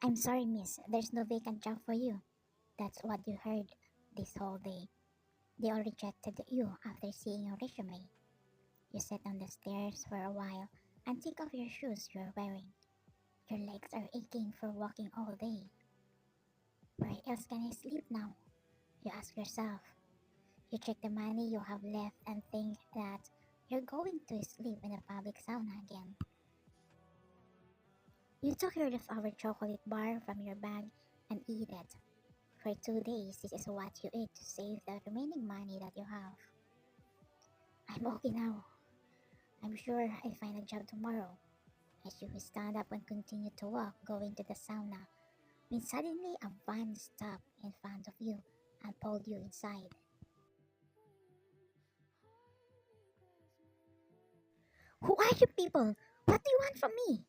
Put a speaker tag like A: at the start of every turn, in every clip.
A: I'm sorry, miss, there's no vacant job for you. That's what you heard this whole day. They all rejected you after seeing your resume. You sit on the stairs for a while and think of your shoes you're wearing. Your legs are aching for walking all day. Where else can I sleep now? You ask yourself. You check the money you have left and think that you're going to sleep in a public sauna again. You took your leftover chocolate bar from your bag and eat it. For 2 days, this is what you eat to save the remaining money that you have. I'm okay now. I'm sure I'll find a job tomorrow. As you stand up and continue to walk, going to the sauna, when suddenly a van stopped in front of you and pulled you inside. Who are you people? What do you want from me?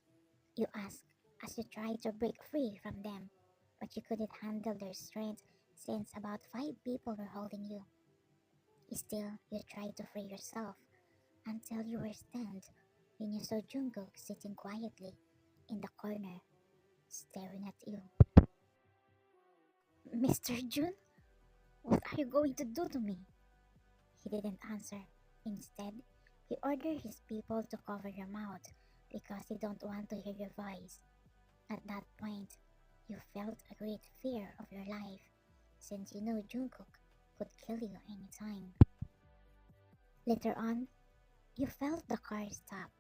A: You ask as you try to break free from them, but you couldn't handle their strength since about 5 people were holding you. Still, you tried to free yourself until you were stunned when you saw Jungkook sitting quietly in the corner, staring at you. Mr. Jun, what are you going to do to me? He didn't answer. Instead, he ordered his people to cover your mouth because they don't want to hear your voice. At that point, you felt a great fear of your life since you knew Jungkook could kill you anytime. Later on, you felt the car stop.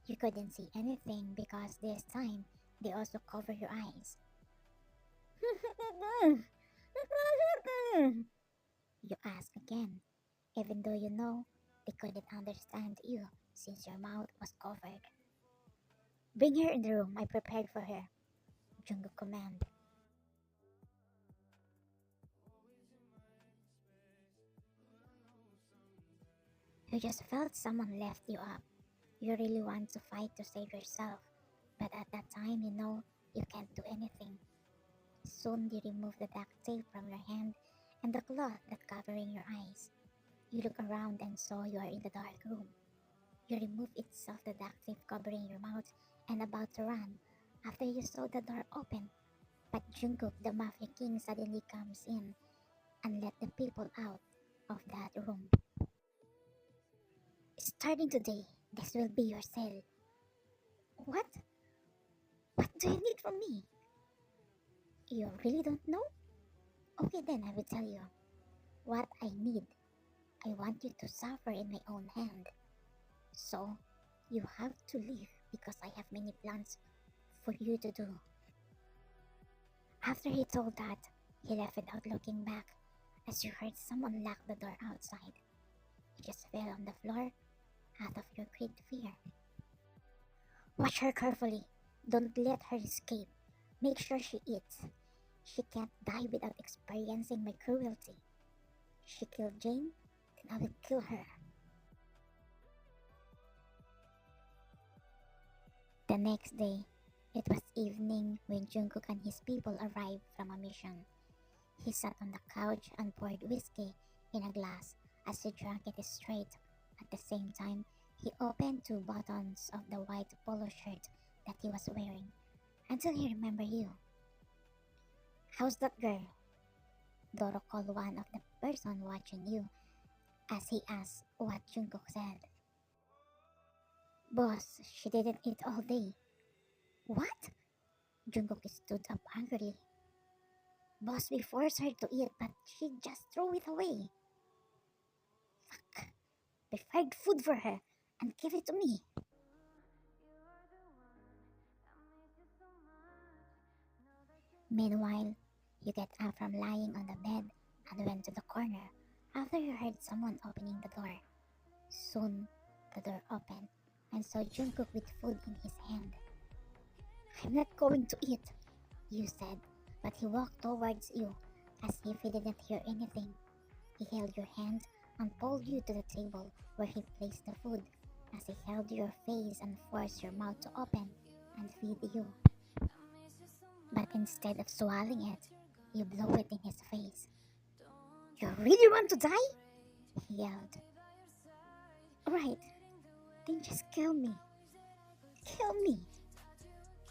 A: You couldn't see anything because this time they also covered your eyes. You ask again, even though you know they couldn't understand you since your mouth was covered. Bring her in the room I prepared for her, Jungkook commanded. You just felt someone left you up. You really want to fight to save yourself, but at that time you know you can't do anything. Soon you remove the duct tape from your hand and the cloth that covering your eyes. You look around and saw you are in the dark room. You remove itself the duct tape covering your mouth and about to run after you saw the door open. But Jungkook, the Mafia King, suddenly comes in and let the people out of that room. Starting today, this will be your cell. What? What do you need from me? You really don't know? Okay, then I will tell you. What I need. I want you to suffer in my own hand. So, you have to leave because I have many plans for you to do. After he told that, he left without looking back as you heard someone lock the door outside. You just fell on the floor out of your great fear. Watch her carefully. Don't let her escape. Make sure she eats. She can't die without experiencing my cruelty. She killed Jane, then I will kill her. The next day, it was evening when Jungkook and his people arrived from a mission. He sat on the couch and poured whiskey in a glass as he drank it straight. At the same time, he opened 2 buttons of the white polo shirt that he was wearing until he remembered you. How's that girl? Doro called one of the person watching you as he asked what Jungkook said. Boss, she didn't eat all day. What? Jungkook stood up angrily. Boss, we forced her to eat, but she just threw it away. Fuck. Prepared food for her and give it to me. Meanwhile, you get up from lying on the bed and went to the corner after you heard someone opening the door. Soon, the door opened and saw Jungkook with food in his hand. I'm not going to eat, you said, but he walked towards you as if he didn't hear anything. He held your hand and pulled you to the table where he placed the food as he held your face and forced your mouth to open and feed you. But instead of swallowing it, you blew it in his face. You really want to die? He yelled. Right, then just kill me. Kill me.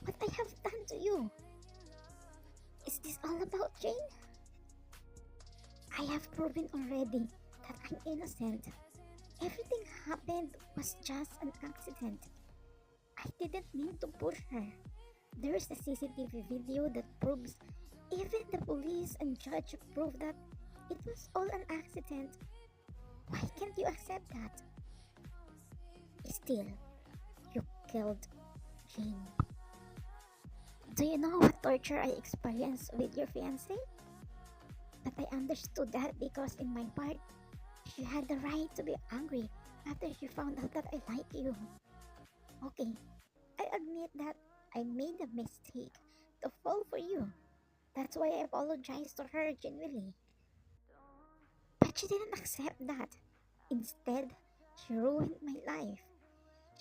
A: What I have done to you? Is this all about Jane? I have proven already that I'm innocent. Everything happened was just an accident. I didn't mean to push her. There's a CCTV video that proves, even the police and judge prove that it was all an accident. Why can't you accept that? Still, you killed Jane. Do you know what torture I experienced with your fiance? But I understood that because in my part, she had the right to be angry after she found out that I like you. Okay, I admit that I made a mistake to fall for you. That's why I apologized to her genuinely. But she didn't accept that. Instead, she ruined my life.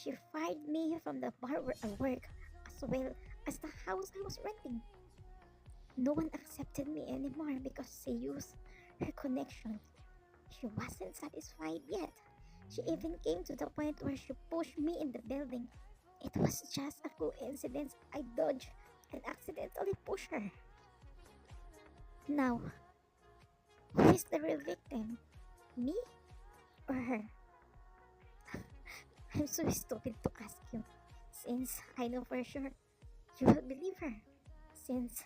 A: She fired me from the bar where I work, as well as the house I was renting. No one accepted me anymore because she used her connection. She wasn't satisfied yet. She even came to the point where she pushed me in the building. It was just a coincidence I dodged and accidentally pushed her. Now, who is the real victim? Me or her? I'm so stupid to ask you, since I know for sure you will believe her, since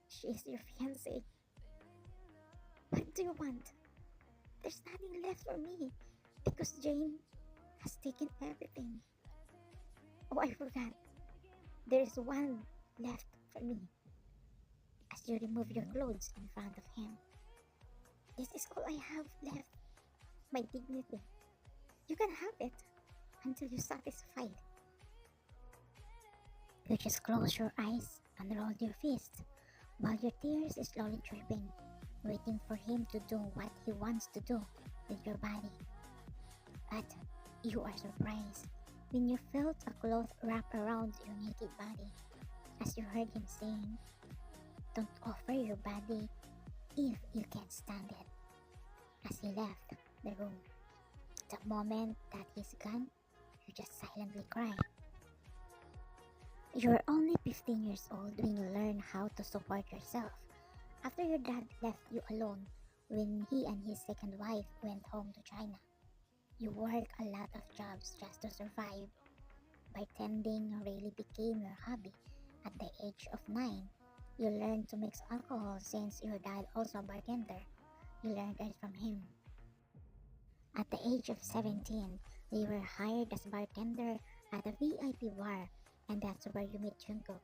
A: she is your fiancé. What do you want? There's nothing left for me because Jane has taken everything. Oh, I forgot. There is one left for me. As you remove your clothes in front of him, this is all I have left. My dignity. You can have it until you're satisfied. You just close your eyes and roll your fist while your tears is slowly dripping, waiting for him to do what he wants to do with your body. But you are surprised when you felt a cloth wrap around your naked body, as you heard him saying, "Don't offer your body if you can't stand it," as he left the room. The moment that he's gone, you just silently cry. You're only 15 years old when you learn how to support yourself. After your dad left you alone when he and his second wife went home to China, you work a lot of jobs just to survive. Bartending really became your hobby. At the age of 9, you learned to mix alcohol since your dad also a bartender. You learned it from him. At the age of 17, you were hired as bartender at a VIP bar, and that's where you meet Jungkook.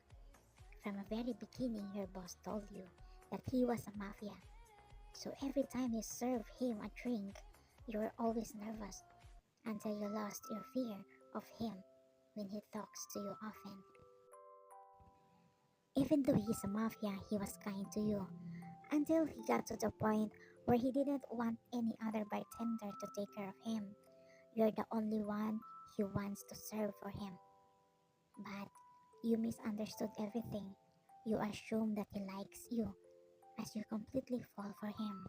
A: From the very beginning, your boss told you that he was a mafia. So every time you serve him a drink, you were always nervous until you lost your fear of him when he talks to you often. Even though he's a mafia, he was kind to you until he got to the point where he didn't want any other bartender to take care of him. You're the only one he wants to serve for him. But you misunderstood everything. You assume that he likes you as you completely fall for him.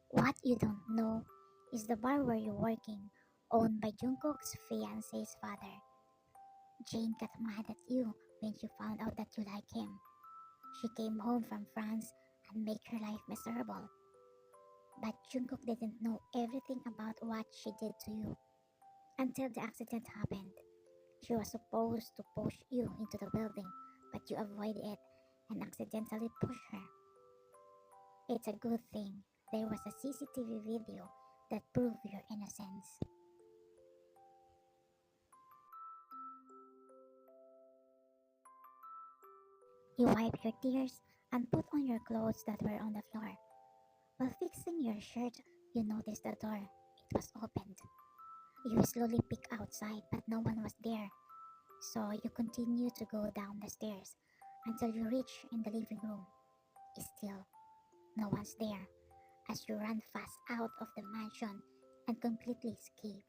A: What you don't know is the bar where you're working, owned by Jungkook's fiance's father. Jane got mad at you when she found out that you like him. She came home from France and made her life miserable. But Jungkook didn't know everything about what she did to you until the accident happened. She was supposed to push you into the building, but you avoided it and accidentally pushed her. It's a good thing there was a CCTV video that proved your innocence. You wiped your tears and put on your clothes that were on the floor. While fixing your shirt, you noticed the door. It was opened. You slowly peek outside, but no one was there. So you continue to go down the stairs until you reach in the living room. Still, no one's there as you run fast out of the mansion and completely escape.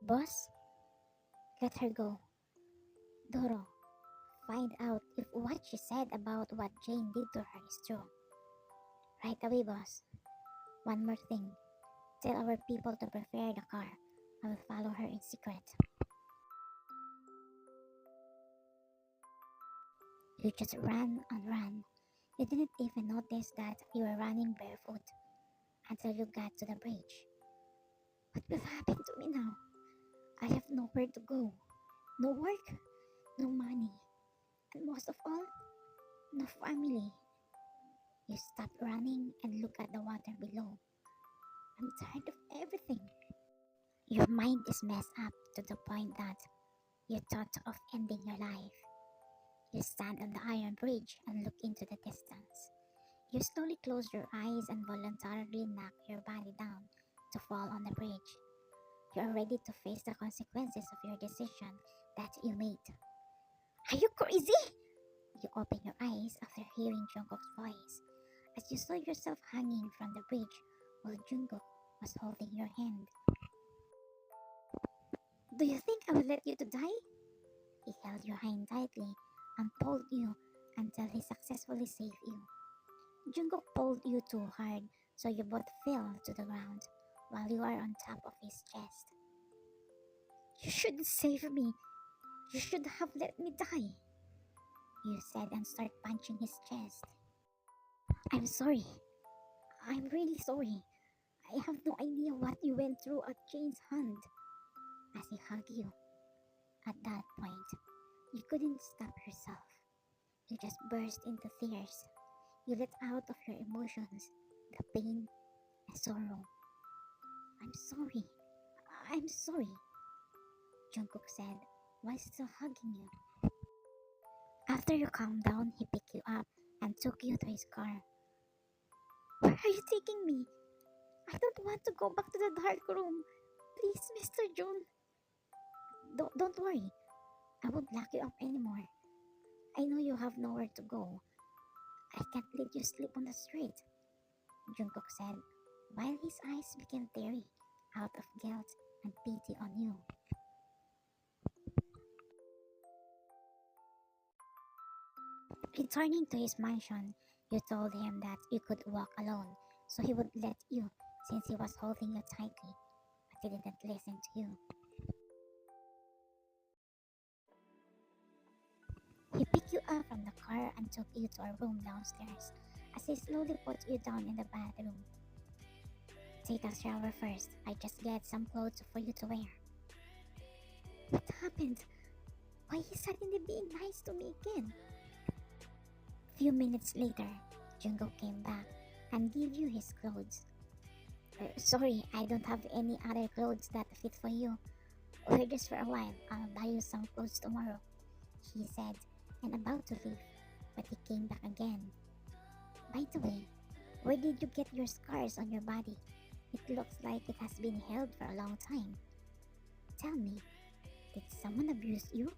A: Boss, let her go. Doro, find out if what she said about what Jane did to her is true. Right away, boss. One more thing. Tell our people to prepare the car. I will follow her in secret. You just ran and ran. You didn't even notice that you were running barefoot until you got to the bridge. What will happen to me now? I have nowhere to go. No work, no money, and most of all, no family. You stop running and look at the water below. I'm tired of everything. Your mind is messed up to the point that you thought of ending your life. You stand on the iron bridge and look into the distance. You slowly close your eyes and voluntarily knock your body down to fall on the bridge. You are ready to face the consequences of your decision that you made. Are you crazy? You open your eyes after hearing Jungkook's voice as you saw yourself hanging from the bridge while Jungkook was holding your hand. Do you think I will let you to die? He held your hand tightly and pulled you until he successfully saved you. Jungkook pulled you too hard so you both fell to the ground while you are on top of his chest. You should save me. You should have let me die, you said and started punching his chest. I'm sorry. I'm really sorry. I have no idea what you went through at Jane's hand. As he hugged you. At that point, you couldn't stop yourself. You just burst into tears. You let out of your emotions, the pain, and sorrow. I'm sorry. I'm sorry, Jungkook said while still hugging you. After you calmed down, he picked you up and took you to his car. Where are you taking me? I don't want to go back to the dark room. Please, Mr. June. Don't worry. I won't lock you up anymore. I know you have nowhere to go. I can't let you sleep on the street, Jungkook said, while his eyes became teary out of guilt and pity on you. Returning to his mansion, you told him that you could walk alone, so he would let you since he was holding you tightly, but he didn't listen to you. He picked you up from the car and took you to a room downstairs as he slowly put you down in the bathroom. Take a shower first. I just get some clothes for you to wear. What happened? Why is suddenly being nice to me again? Few minutes later, Jungkook came back and gave you his clothes. Sorry, I don't have any other clothes that fit for you. Wear this for a while. I'll buy you some clothes tomorrow, he said, and about to leave, but he came back again. By the way, where did you get your scars on your body? It looks like it has been held for a long time. Tell me, did someone abuse you?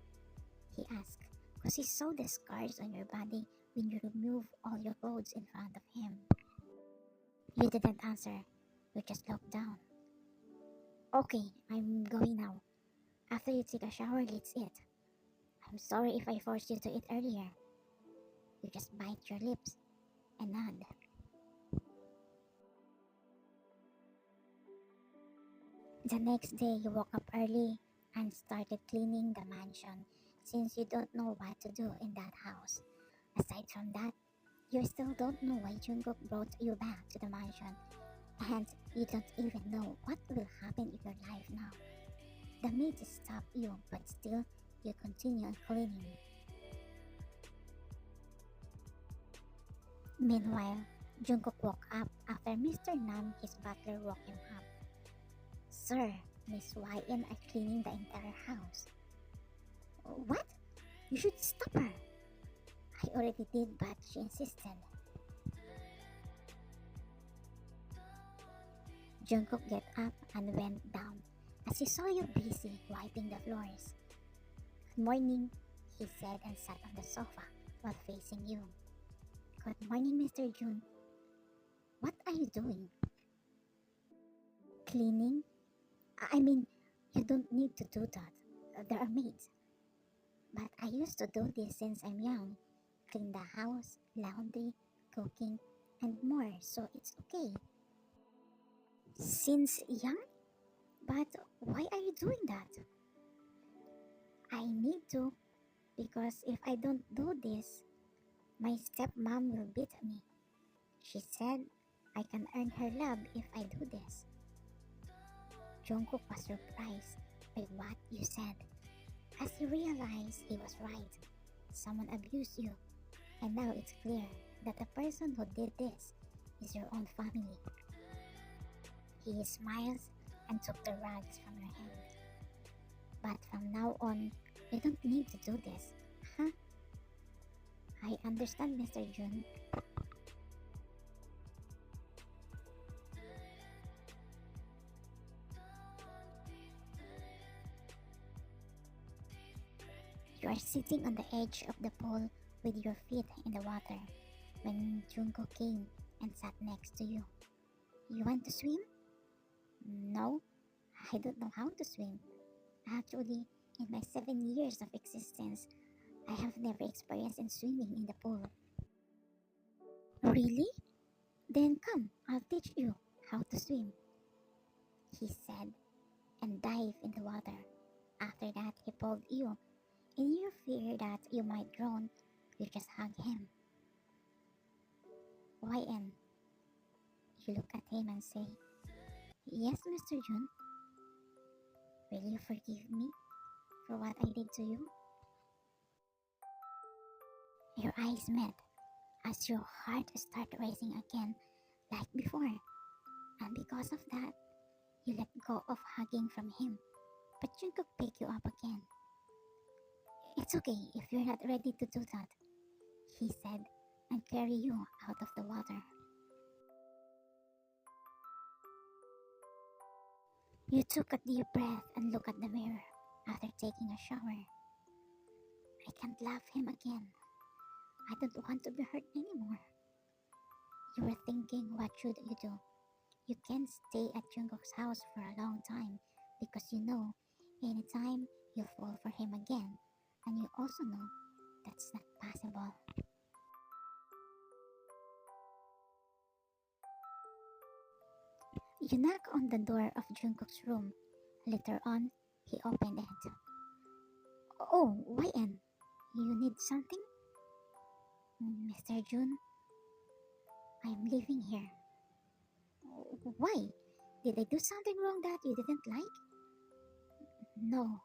A: He asked, because he saw the scars on your body when you removed all your clothes in front of him. You didn't answer. You just looked down. Okay, I'm going now. After you take a shower, let's eat. I'm sorry if I forced you to eat earlier. You just bite your lips and nod. The next day, you woke up early and started cleaning the mansion since you don't know what to do in that house. Aside from that, you still don't know why Jungkook brought you back to the mansion, and you don't even know what will happen in your life now. The maid stopped you, but still, you continue cleaning. Meanwhile, Jungkook woke up after Mr. Nam, his butler, woke him up. Sir, Miss YN are cleaning the entire house. What? You should stop her. I already did, but she insisted. Jungkook got up and went down as he saw you busy wiping the floors. Good morning, he said and sat on the sofa while facing you. Good morning, Mr. Jun. What are you doing? Cleaning? I mean, you don't need to do that. There are maids. But I used to do this since I'm young. Clean the house, laundry, cooking, and more, so it's okay. Since young? But why are you doing that? I need to, because if I don't do this, My stepmom will beat me. She said I can earn her love if I do this. Jungkook was surprised by what you said, as he realized he was right. Someone abused you, and now it's clear that the person who did this is your own family. He smiles and took the rags from your hand. But from now on, you don't need to do this, huh? I understand, Mr. Jun. You are sitting on the edge of the pool with your feet in the water when Junko came and sat next to you. You want to swim? No, I don't know how to swim. Actually, in my 7 years of existence, I have never experienced in swimming in the pool. Really? Then come, I'll teach you how to swim, he said, and dived in the water. After that, he pulled you. In your fear that you might drown, you just hug him. YN, you look at him and say, Yes, Mr. Jun, will you forgive me for what I did to you? Your eyes met as your heart started racing again like before, and because of that, you let go of hugging from him, but Jungkook picked you up again. It's okay if you're not ready to do that, he said, and carry you out of the water. You took a deep breath and looked at the mirror after taking a shower. I can't love him again. I don't want to be hurt anymore. You were thinking, what should you do? You can't stay at Jungkook's house for a long time because you know anytime you'll fall for him again, and you also know that's not possible. You knock on the door of Jungkook's room. Later on, he opened it. Oh, YN, you need something? Mr. Jun, I'm living here. Why? Did I do something wrong that you didn't like? No,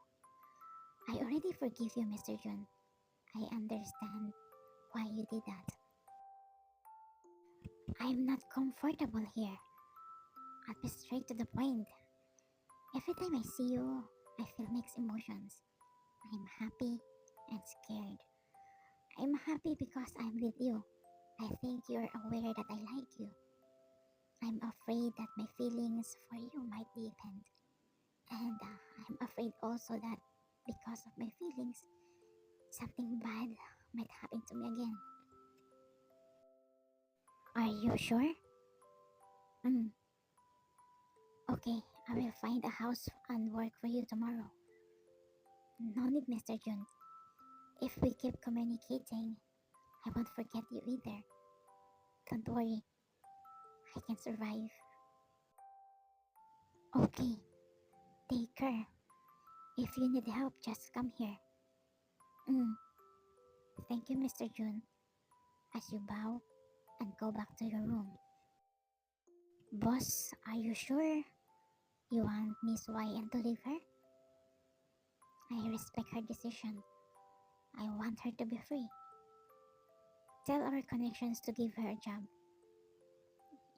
A: I already forgive you, Mr. Jun. I understand why you did that. I'm not comfortable here. I'll be straight to the point. Every time I see you, I feel mixed emotions. I'm happy and scared. I'm happy because I'm with you. I think you're aware that I like you. I'm afraid that my feelings for you might deepen. And I'm afraid also that because of my feelings, something bad might happen to me again. Are you sure? Okay, I will find a house and work for you tomorrow. No need, Mr. Jun. If we keep communicating, I won't forget you either. Don't worry, I can survive. Okay, take care. If you need help, just come here. Thank you, Mr. Jun. As you bow and go back to your room. Boss, are you sure you want Miss YN to leave her? I respect her decision. I want her to be free. Tell our connections to give her a job.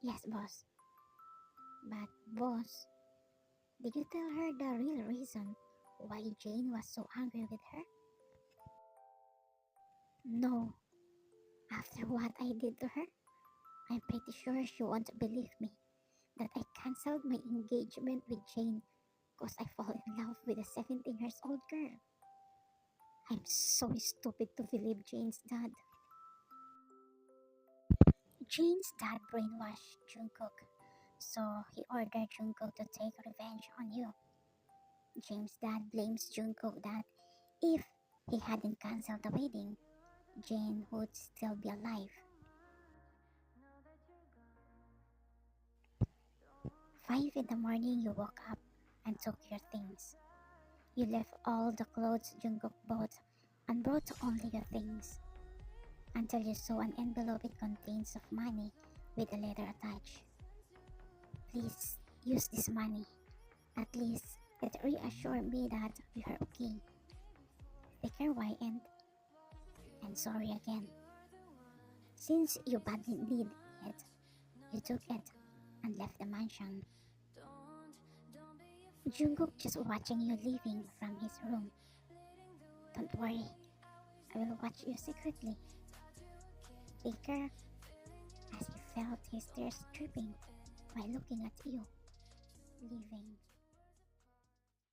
A: Yes, boss. But, boss, did you tell her the real reason why Jane was so angry with her? No. After what I did to her, I'm pretty sure she won't believe me that I cancelled my engagement with Jane because I fall in love with a 17 years old girl. I'm so stupid to believe Jane's dad. Jane's dad brainwashed Jungkook, so he ordered Jungkook to take revenge on you. Jane's dad blames Jungkook that if he hadn't cancelled the wedding, Jane would still be alive. 5 in the morning, you woke up and took your things. You left all the clothes Jungkook bought and brought only your things. until you saw an envelope with contents of money with a letter attached. Please use this money. At least it reassured me that you are okay. Take care, Y, and sorry again. Since you badly need it, you took it and left the mansion. Jungkook just watching you leaving from his room. Don't worry, I will watch you secretly. Take care, as he felt his tears dripping while looking at you, leaving.